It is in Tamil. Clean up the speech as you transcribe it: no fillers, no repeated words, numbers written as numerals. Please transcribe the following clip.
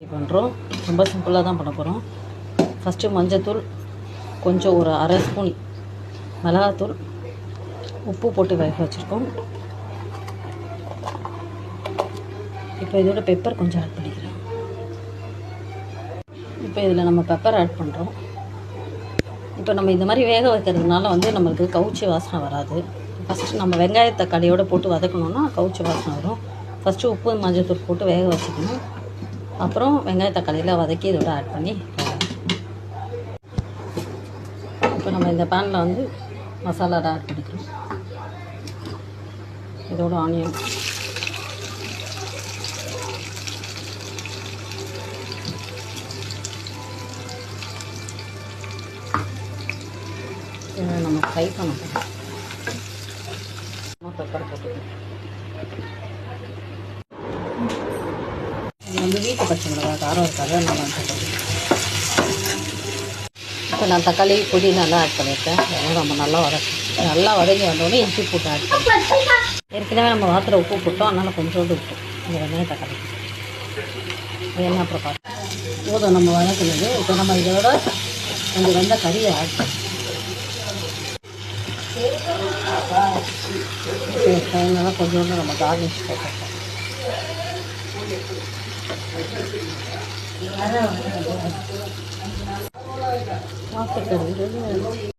பண்ணுறோம். ரொம்ப சிம்பிளாக தான் பண்ண போகிறோம். ஃபஸ்ட்டு மஞ்சத்தூள், கொஞ்சம் ஒரு அரை ஸ்பூன் மிளகாத்தூள், உப்பு போட்டு வேக வச்சுருக்கோம். இப்போ இதோட பெப்பர் கொஞ்சம் ஆட் பண்ணிக்கிறோம். இப்போ இதில் நம்ம பெப்பர் ஆட் பண்ணுறோம். இப்போ நம்ம இந்த மாதிரி வேக வைக்கிறதுனால நம்மளுக்கு கவுச்சி வாசனை வராது. ஃபஸ்ட்டு நம்ம வெங்காய தக்காளியோடு போட்டு வதக்கணுன்னா கவுச்சி வாசனை வரும். ஃபஸ்ட்டு உப்பு மஞ்சத்தூள் போட்டு வேக வச்சுக்கணும். அப்புறம் வெங்காய தக்காளியெலாம் வதக்கி இதோட ஆட் பண்ணி இப்போ நம்ம இந்த பேனில் மசாலா ஆட் பண்ணிக்கிறோம். இதோட ஆனியன், நம்ம ஃப்ரை பண்ண போகிறோம். பெப்பர் போட்டுக்கணும். இது வீட்டு பச்சை மிளகா காரம் இருக்காது, நல்லா போட்டுக்கணும். இப்போ நான் தக்காளி புதினாலாம் ஆட் பண்ணியிருக்கேன். அதனால் நம்ம நல்லா வதங்கி வந்தோடனே இஞ்சி போட்டு ஆட் பண்ணிட்டோம். ஏற்கனவே நம்ம வாத்துற உப்பு போட்டோம், அதனால் கொஞ்சோண்டு உப்பு இந்த வெங்காயம் தக்காளி என்ன அப்புறம் பார்த்து போதும் நம்ம வதக்குனது. இப்போ நம்ம இதோட கொஞ்சம் வெந்த கறியை ஆட் பண்ணோம். ஃபைனலாக கொஞ்சோண்டு நம்ம கார்னிஷ் போட்டோம். வாத்துக்கறி